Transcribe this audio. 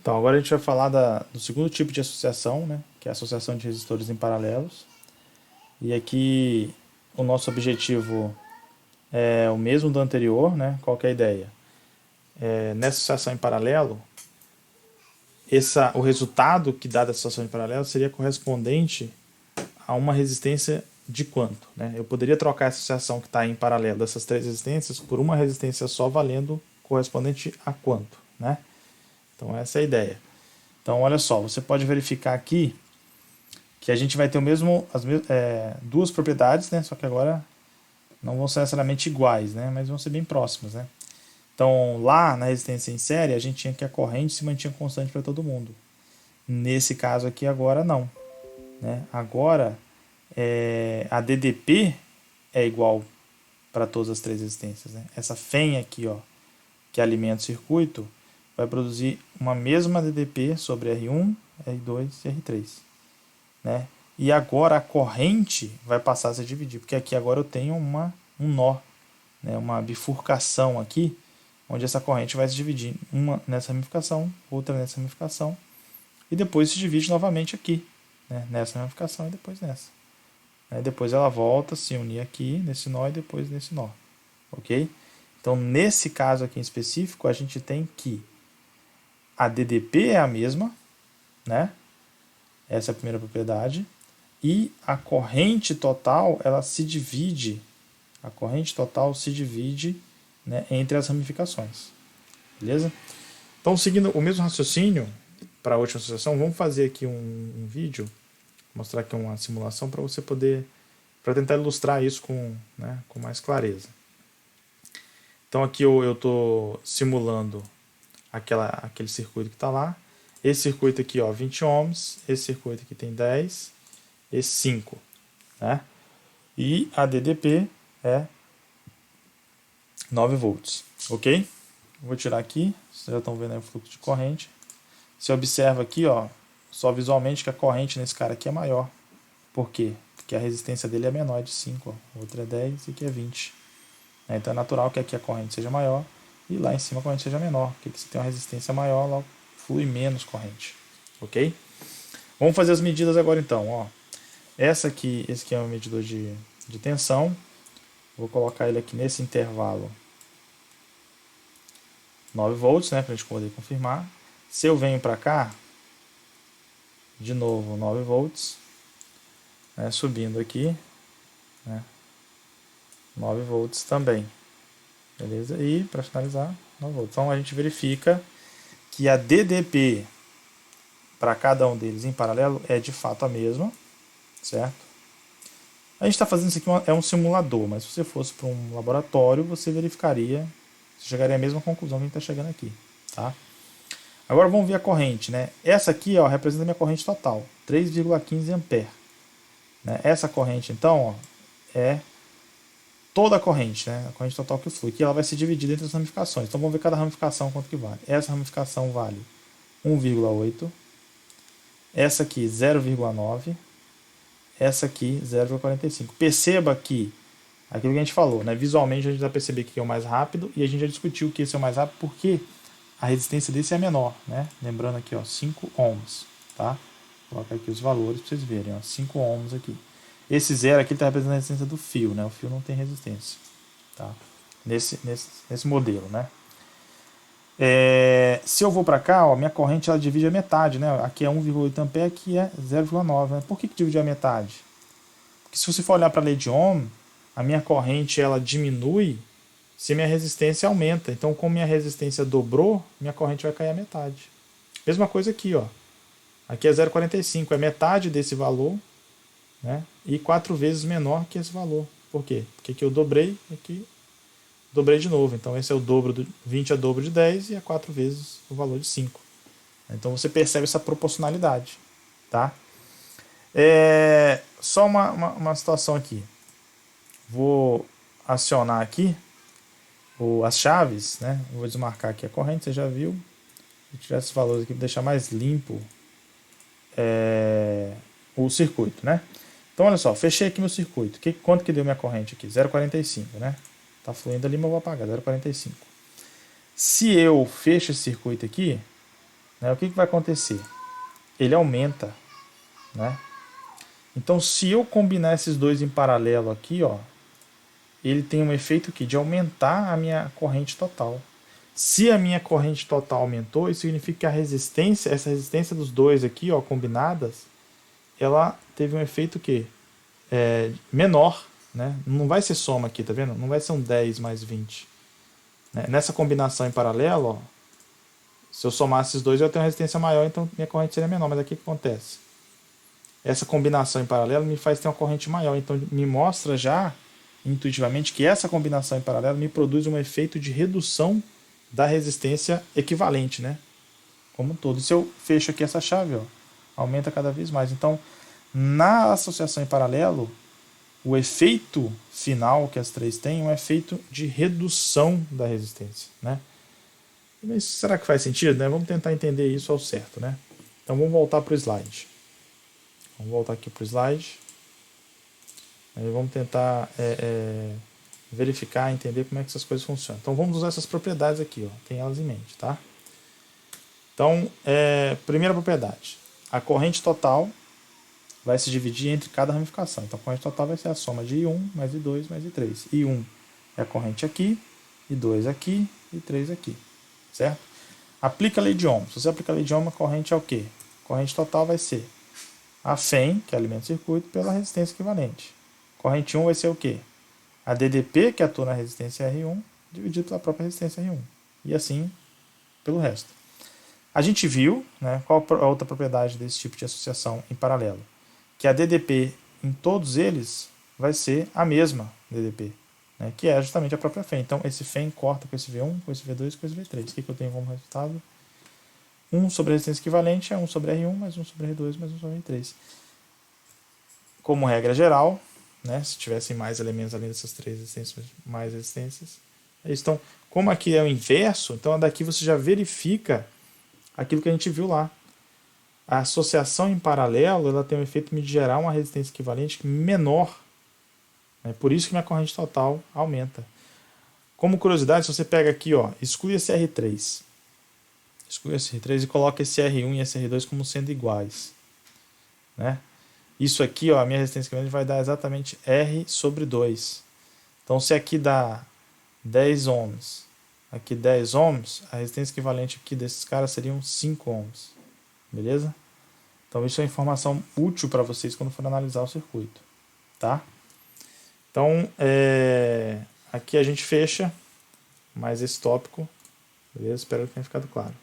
Então, agora a gente vai falar do segundo tipo de associação, né, que é a associação de resistores em paralelos. E aqui o nosso objetivo é o mesmo do anterior, né? Qual que é a ideia? Nessa associação em paralelo, o resultado que dá dessa associação em paralelo seria correspondente a uma resistência de quanto? Né? Eu poderia trocar essa associação que está em paralelo dessas três resistências por uma resistência só valendo correspondente a quanto? Né? Então essa é a ideia. Então olha só, você pode verificar aqui que a gente vai ter duas propriedades, né? Só que agora não vão ser necessariamente iguais, né? Mas vão ser bem próximas, né? Então lá na resistência em série a gente tinha que a corrente se mantinha constante para todo mundo. Nesse caso aqui agora não, né? Agora a DDP é igual para todas as três resistências, né? Essa FEM aqui, ó, que alimenta o circuito, vai produzir uma mesma DDP sobre R1, R2 e R3, né? E agora a corrente vai passar a se dividir, porque aqui agora eu tenho um nó, né? Uma bifurcação aqui, onde essa corrente vai se dividir, uma nessa ramificação, outra nessa ramificação, e depois se divide novamente aqui, né? Nessa ramificação e depois nessa. Depois ela volta a se unir aqui nesse nó e depois nesse nó, ok? Então nesse caso aqui em específico a gente tem que a DDP é a mesma, né? Essa é a primeira propriedade, e a corrente total ela se divide, né, entre as ramificações, beleza? Então seguindo o mesmo raciocínio para a última associação, vamos fazer aqui um vídeo, mostrar aqui uma simulação para você poder, para tentar ilustrar isso né, com mais clareza. Então aqui eu estou simulando aquele circuito que está lá. Esse circuito aqui, ó, 20 ohms, esse circuito aqui tem 10, esse 5, né? E a DDP é 9 volts, ok? Vou tirar aqui, vocês já estão vendo aí o fluxo de corrente. Você observa aqui, ó, só visualmente que a corrente nesse cara aqui é maior. Por quê? Porque a resistência dele é menor, de 5, ó. Outra é 10 e aqui é 20. Então é natural que aqui a corrente seja maior e lá em cima a corrente seja menor, porque aqui você tem uma resistência maior, lá flui menos corrente, ok? Vamos fazer as medidas agora então, ó. Esse aqui é um medidor de tensão, vou colocar ele aqui nesse intervalo 9 volts, né, para a gente poder confirmar. Se eu venho para cá, de novo 9 volts, né, subindo aqui, né, 9 volts também, beleza? E para finalizar, 9 volts. Então a gente verifica que a DDP para cada um deles em paralelo é de fato a mesma, certo? A gente está fazendo isso aqui, é um simulador, mas se você fosse para um laboratório, você verificaria, você chegaria à mesma conclusão que a gente está chegando aqui, tá? Agora vamos ver a corrente, né? Essa aqui, ó, representa a minha corrente total, 3,15 ampere. Né? Essa corrente, então, ó, é toda a corrente, né? A corrente total que flui, que ela vai se dividir entre as ramificações. Então vamos ver cada ramificação quanto que vale. Essa ramificação vale 1,8, essa aqui 0,9, essa aqui 0,45. Perceba que aquilo que a gente falou, né? Visualmente a gente vai perceber que é o mais rápido e a gente já discutiu que esse é o mais rápido porque a resistência desse é menor, né? Lembrando aqui, ó, 5 ohms, tá? Vou colocar aqui os valores para vocês verem, ó, 5 ohms aqui. Esse zero aqui está representando a resistência do fio, né? O fio não tem resistência, tá? Nesse modelo, né? Se eu vou para cá, ó, minha corrente ela divide a metade, né? Aqui é 1,8 ampere, aqui é 0,9. Né? Por que divide a metade? Porque se você for olhar para a lei de Ohm, a minha corrente ela diminui se minha resistência aumenta. Então, como minha resistência dobrou, minha corrente vai cair a metade. Mesma coisa aqui, ó. Aqui é 0,45, é metade desse valor, né? E 4 vezes menor que esse valor. Por quê? Porque aqui eu dobrei, aqui dobrei de novo. Então esse é o dobro do 20 é o dobro de 10 e é 4 vezes o valor de 5. Então você percebe essa proporcionalidade, tá? Só uma situação aqui. Vou acionar aqui as chaves, né? Vou desmarcar aqui a corrente, você já viu. Vou tirar esses valores aqui para deixar mais limpo o circuito, né? Então olha só, fechei aqui meu circuito. Quanto que deu minha corrente aqui? 0,45, né? Tá fluindo ali, mas eu vou apagar, 0,45. Se eu fecho esse circuito aqui, né, o que vai acontecer? Ele aumenta, né? Então, se eu combinar esses dois em paralelo aqui, ó, ele tem um efeito aqui de aumentar a minha corrente total. Se a minha corrente total aumentou, isso significa que a resistência, essa resistência dos dois aqui, ó, combinadas, ela teve um efeito que menor, né? Não vai ser soma aqui, tá vendo? Não vai ser um 10 mais 20. Né? Nessa combinação em paralelo, ó, se eu somar esses dois, eu tenho uma resistência maior, então minha corrente seria menor. Mas aqui o que acontece? Essa combinação em paralelo me faz ter uma corrente maior, então me mostra já intuitivamente que essa combinação em paralelo me produz um efeito de redução da resistência equivalente, né? Como um todo. E se eu fecho aqui essa chave, ó, aumenta cada vez mais. Então, na associação em paralelo, o efeito final que as três têm é um efeito de redução da resistência, né? Mas será que faz sentido? Né? Vamos tentar entender isso ao certo, né? Então vamos voltar para o slide. Vamos voltar aqui para o slide. Aí vamos tentar verificar, entender como é que essas coisas funcionam. Então vamos usar essas propriedades aqui, ó. Tem elas em mente, tá? Então, primeira propriedade. A corrente total vai se dividir entre cada ramificação. Então a corrente total vai ser a soma de I1 mais I2 mais I3. I1 é a corrente aqui, I2 aqui e I3 aqui. Certo? Aplica a lei de Ohm. Se você aplicar a lei de Ohm, a corrente é o quê? A corrente total vai ser a FEM, que alimenta o circuito, pela resistência equivalente. Corrente 1 vai ser o quê? A DDP, que atua na resistência R1, dividido pela própria resistência R1. E assim pelo resto. A gente viu, né, qual a outra propriedade desse tipo de associação em paralelo? Que a DDP em todos eles vai ser a mesma DDP, né, que é justamente a própria FEM. Então esse FEM corta com esse V1, com esse V2 com esse V3. O que eu tenho como resultado? 1 sobre a resistência equivalente é 1 sobre R1 mais 1 sobre R2 mais 1 sobre R3. Como regra geral, né, se tivessem mais elementos além dessas três resistências, mais resistências. Então, como aqui é o inverso, então daqui você já verifica aquilo que a gente viu lá. A associação em paralelo ela tem o efeito de gerar uma resistência equivalente menor. Né? Por isso que minha corrente total aumenta. Como curiosidade, se você pega aqui, ó, exclui esse R3. Exclui esse R3 e coloca esse R1 e esse R2 como sendo iguais. Né? Isso aqui, ó, a minha resistência equivalente vai dar exatamente R sobre 2. Então, se aqui dá 10 ohms, aqui 10 ohms, a resistência equivalente aqui desses caras seriam 5 ohms. Beleza? Então, isso é informação útil para vocês quando for analisar o circuito. Tá? Então, aqui a gente fecha mais esse tópico. Beleza? Espero que tenha ficado claro.